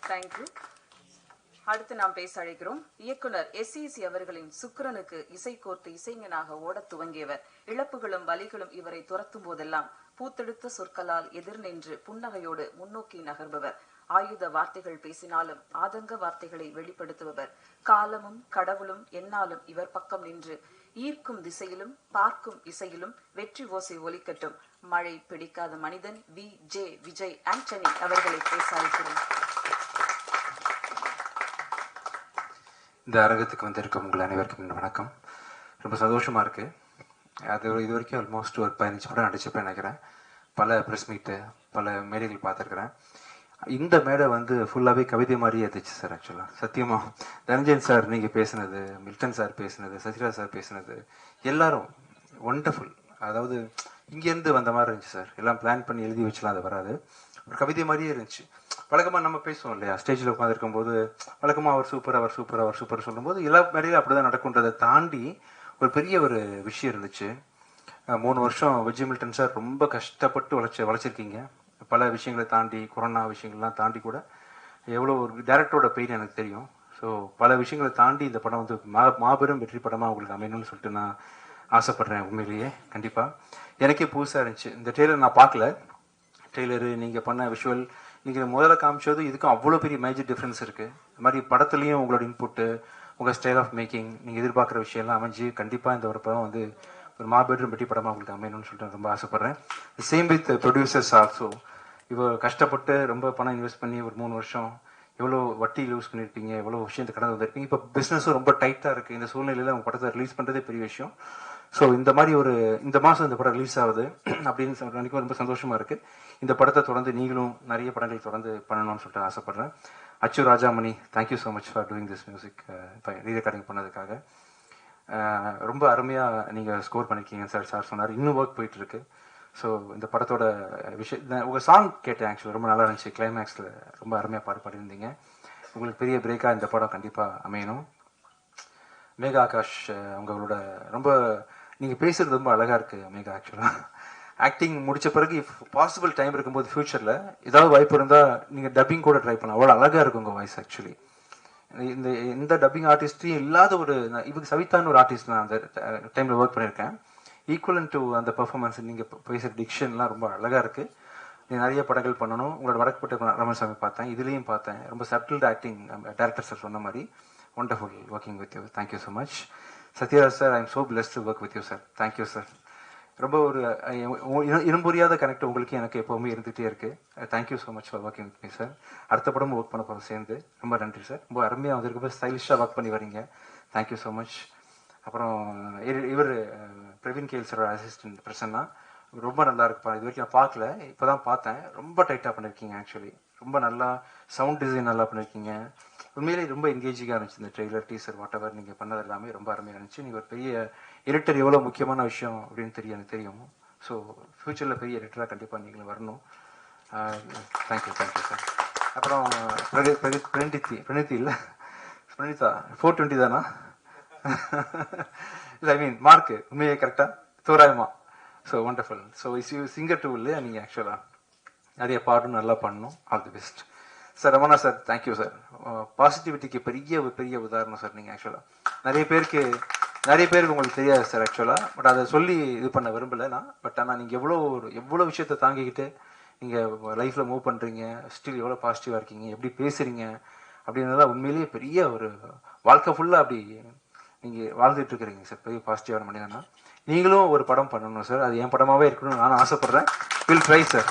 Thank you. அடுத்து நாம் பேச அழைக்கிறோம் இயக்குனர் SEC அவர்களின் சுக்கிரனுக்கு இசை கோர்த்து இசைஞனாக ஓடத் துவங்கியவர். இழப்புகளும் வலிகளும் இவரை துரத்தும் போதெல்லாம் பூத்தெடுத்த சொற்களால் எதிர் நின்று புன்னகையோடு முன்னோக்கி நகர்பவர். ஆயுத வார்த்தைகள் பேசினாலும் ஆதங்க வார்த்தைகளை வெளிப்படுத்துபவர். காலமும் கடவுளும் எந்நாளும் இவர் பக்கம் நின்று ஈர்க்கும் திசையிலும் பார்க்கும் இசையிலும் வெற்றி ஓசை ஒலிக்கட்டும். மழை பிடிக்காத மனிதன் விஜய் ஆண்டனி அவர்களை பேச அழைக்கிறோம். இந்த அரங்கத்துக்கு வந்திருக்கும் உங்கள் அனைவருக்கும் வணக்கம். ரொம்ப சந்தோஷமாக இருக்குது. அது இது வரைக்கும் ஆல்மோஸ்ட் ஒரு 15 படம் நடிச்சப்ப நினைக்கிறேன். பல ப்ரெஸ் மீட்டு, பல மேடைகள் பார்த்துருக்குறேன். இந்த மேடை வந்து ஃபுல்லாகவே கவிதை மாதிரியே இருந்துச்சு சார். ஆக்சுவலாக சத்தியமாக தனஞ்சயன் சார் நீங்கள் பேசுனது, மில்டன் சார் பேசுனது, சசிராஜ் சார் பேசுனது எல்லாரும் ஒண்டர்ஃபுல். அதாவது இங்கேருந்து வந்த மாதிரி இருந்துச்சு சார். எல்லாம் பிளான் பண்ணி எழுதி வச்சுலாம் அது வராது. ஒரு கவிதை மாதிரியே இருந்துச்சு. வழக்கமாக நம்ம பேசுவோம் இல்லையா, ஸ்டேஜில் உட்காந்துருக்கும் போது வழக்கமாக அவர் சூப்பர் சொல்லும்போது எல்லா மேடையிலும் அப்படி தான் நடக்குன்றதை தாண்டி ஒரு பெரிய ஒரு விஷயம் இருந்துச்சு. 3 வருஷம் விஜய் மில்டன் சார் ரொம்ப கஷ்டப்பட்டு வளைச்சிருக்கீங்க. பல விஷயங்களை தாண்டி, கொரோனா விஷயங்கள்லாம் தாண்டி கூட எவ்வளோ ஒரு டேரக்டரோட பெயின் எனக்கு தெரியும். ஸோ பல விஷயங்களை தாண்டி இந்த படம் வந்து மாபெரும் வெற்றி படமாக உங்களுக்கு அமையணும்னு சொல்லிட்டு நான் ஆசைப்பட்றேன். உண்மையிலேயே கண்டிப்பாக எனக்கே புதுசாக இருந்துச்சு. இந்த ட்ரெய்லர் நான் பார்க்கல. ட்ரெய்லரு நீங்கள் பண்ண விஷுவல், நீங்கள் முதல்ல காமிச்சது இதுக்கும் அவ்வளோ பெரிய மேஜர் டிஃப்ரென்ஸ் இருக்குது. இது மாதிரி படத்துலேயும் உங்களோட இன்புட்டு, உங்கள் ஸ்டைல் ஆஃப் மேக்கிங், நீங்கள் எதிர்பார்க்குற விஷயம்லாம் அமைஞ்சு கண்டிப்பாக இந்த ஒரு படம் வந்து ஒரு மாபெரும் வெற்றி படமாக உங்களுக்கு அமையணும்னு சொல்லிட்டு ரொம்ப ஆசைப்பட்றேன். Same with producers also. இவ்வளோ கஷ்டப்பட்டு ரொம்ப பணம் இன்வெஸ்ட் பண்ணி ஒரு 3 வருஷம் எவ்வளோ வட்டி யூஸ் பண்ணியிருப்பீங்க, எவ்வளோ விஷயத்தை கடந்து வந்திருப்பீங்க. இப்போ பிஸ்னஸும் ரொம்ப டைட்டாக இருக்குது. இந்த சூழ்நிலையில் உங்கள் படத்தை ரிலீஸ் பண்ணுறதே பெரிய விஷயம். ஸோ இந்த மாதிரி இந்த மாதம் இந்த படம் ரிலீஸ் ஆகுது அப்படின்னு நினைக்கும் ரொம்ப சந்தோஷமாக இருக்குது. இந்த படத்தை தொடர்ந்து நீங்களும் நிறைய படங்கள் தொடர்ந்து பண்ணணும்னு சொல்லிட்டு ஆசைப்பட்றேன். Achu Rajamani, thank you so much for doing this music. Rerecording பண்ணதுக்காக ரொம்ப அருமையாக நீங்கள் ஸ்கோர் பண்ணியிருக்கீங்க சார் சொன்னார். இன்னும் ஒர்க் போயிட்டுருக்கு. ஸோ இந்த படத்தோட உங்கள் சாங் கேட்டேன். ஆக்சுவலி ரொம்ப நல்லா இருந்துச்சு. கிளைமேக்ஸில் ரொம்ப அருமையாக பாடியிருந்தீங்க. உங்களுக்கு பெரிய பிரேக்காக இந்த படம் கண்டிப்பாக அமையணும். மேகா ஆகாஷ், உங்களோட ரொம்ப நீங்கள் பேசுகிறது ரொம்ப அழகாக இருக்குது மேகா. ஆக்சுவலாக ஆக்டிங் முடித்த பிறகு பாசிபிள் டைம் இருக்கும்போது ஃப்யூச்சரில் ஏதாவது வாய்ப்பு இருந்தால் நீங்கள் டப்பிங் கூட ட்ரை பண்ணலாம். அவ்வளோ அழகாக இருக்கும் உங்கள் வாய்ஸ். ஆக்சுவலி இந்த டப்பிங் ஆர்டிஸ்ட்டையும் இல்லாத இவங்க சவிதான்னு ஒரு ஆர்டிஸ்ட் நான் அந்த டைமில் ஒர்க் பண்ணியிருக்கேன். ஈக்குவலன் டு அந்த பெர்ஃபார்மன்ஸ், நீங்கள் பேசுகிற டிக்ஷன்லாம் ரொம்ப அழகாக இருக்குது. நீங்கள் நிறைய படங்கள் பண்ணணும். உங்களோட வடக்குப்பட்ட ரமணசாமி பார்த்தேன், இதுலேயும் பார்த்தேன். ரொம்ப சட்டில்டு ஆக்டிங். டேரக்டர் சார் சொன்ன மாதிரி wonderful working with you. Thank you so much. Sathyaraj sir, I am so blessed to work with you sir. Thank you sir. ரொம்ப ஒரு இனம்புரியாத கனெக்ட் உங்களுக்கு எனக்கு எப்போவுமே இருந்துகிட்டே இருக்குது. Thank you so much for working with me sir. அடுத்த படமும் ஒர்க் பண்ண போகிறோம் சேர்ந்து. ரொம்ப நன்றி சார். ரொம்ப அருமையாக வந்திருக்க, ஸ்டைலிஷாக ஒர்க் பண்ணி வரீங்க. Thank you so much. அப்புறம் இவர் பிரவீன் கேல் சார் அசிஸ்டன்ட் பிரசன்னா, ரொம்ப நல்லா இருப்பா. இது வரைக்கும் நான் பார்க்கல, இப்போ தான் பார்த்தேன். ரொம்ப டைட்டாக பண்ணியிருக்கீங்க. ஆக்சுவலி ரொம்ப நல்லா சவுண்ட் டிசைன் நல்லா பண்ணியிருக்கீங்க. உண்மையிலேயே ரொம்ப என்கேஜிங்காக இருந்துச்சு. இந்த ட்ரெய்லர், டீசர், வாட் எவர் நீங்கள் பண்ணது எல்லாமே ரொம்ப அருமையாக இருந்துச்சு. நீங்கள் ஒரு பெரிய எடிட்டர், எவ்வளோ முக்கியமான விஷயம் அப்படின்னு எனக்கு தெரியும். ஸோ ஃப்யூச்சரில் பெரிய எடிட்டராக கண்டிப்பாக நீங்களும் வரணும். Thank you sir. அப்புறம் பிரணீதா 420 தானா? இல்லை, ஐ மீன் மார்க்கு உண்மையே கரெக்டாக தோராயமா. So wonderful. So singer too இல்லையா நீங்கள்? ஆக்சுவலாக நிறைய பாடும் நல்லா பண்ணணும். All the best sir. Ramana sir, thank you sir. பாசிட்டிவிட்டிக்கு பெரிய உதாரணம் சார் நீங்கள். ஆக்சுவலாக நிறைய பேருக்கு உங்களுக்கு தெரியாது சார் ஆக்சுவலாக. பட் அதை சொல்லி இது பண்ண விரும்பலை நான். பட் ஆனால் நீங்கள் எவ்வளோ விஷயத்தை தாங்கிக்கிட்டு நீங்கள் லைஃப்பில் மூவ் பண்ணுறீங்க, ஸ்டில் எவ்வளோ பாசிட்டிவாக இருக்கீங்க, எப்படி பேசுகிறீங்க அப்படின்றதெல்லாம் உண்மையிலேயே பெரிய ஒரு வாழ்க்கை ஃபுல்லாக அப்படி நீங்கள் வாழ்ந்துட்டு இருக்கிறீங்க சார். பெரிய பாசிட்டிவான மனிதனா. நீங்களும் ஒரு படம் பண்ணணும் சார். அது என் படமாகவே இருக்கணும்னு நான் ஆசைப்பட்றேன். Will try sir.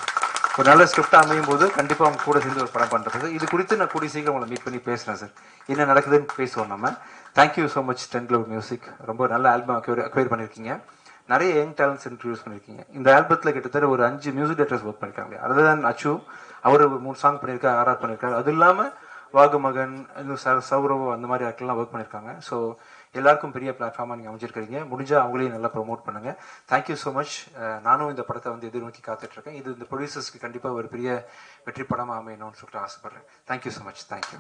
ஒரு நல்ல ஸ்கிரிப்டாக அமையும் போது கண்டிப்பாக அவங்க கூட சேர்ந்து ஒரு படம் பண்ணுறது. இது குறித்து நான் கூடிய சீக்கிரம் உங்களை மீட் பண்ணி பேசுகிறேன் சார். என்ன நடக்குதுன்னு பேசுவோம் நம்ம. Thank you so much 10 Globe music. ரொம்ப நல்ல ஆல்பம் அக்வயர் பண்ணியிருக்கீங்க. நிறைய யங் டேலண்ட்ஸ் இன்ட்ரடியூஸ் பண்ணியிருக்கீங்க. இந்த ஆல்பத்தில் கிட்டத்தட்ட ஒரு 5 மியூசிக் டைரக்டர்ஸ் ஒர்க் பண்ணியிருக்காங்க. அதர் தான் அச்சு, அவர் 3 சாங் பண்ணியிருக்காரு, RR பண்ணியிருக்காரு. அது இல்லாமல் வாகுமகன், இன்னும் சௌரவ், அந்த மாதிரி ஆட்கள்லாம் ஒர்க் பண்ணியிருக்காங்க. ஸோ எல்லாருக்கும் பெரிய பிளாட்ஃபார்மாக நீங்கள் அமைச்சிருக்கிறீங்க. முடிஞ்சால் அவங்களையும் நல்லா ப்ரொமோட் பண்ணுங்கள். Thank you so much. நானும் இந்த படத்தை வந்து எதிர்நோக்கி காத்துட்ருக்கேன். இது இந்த ப்ரொடியூசர்ஸ்க்கு கண்டிப்பாக ஒரு பெரிய வெற்றி படமாக அமையணும்னு சொல்லிட்டு ஆசைப்பட்றேன். Thank you so much. Thank you.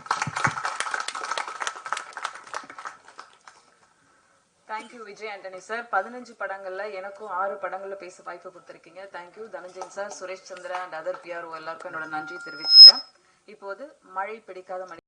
Thank you Vijay Antony sir. 15 படங்கள்ல எனக்கும் 6 படங்கள்ல பேச வாய்ப்பு கொடுத்துருக்கீங்க. Thank you. Dhananjayan sir, Suresh Chandra and other PRO எல்லாருக்கும் என்னோட நன்றி தெரிவிச்சுக்கிறேன். இப்போது மழை பிடிக்காத மணி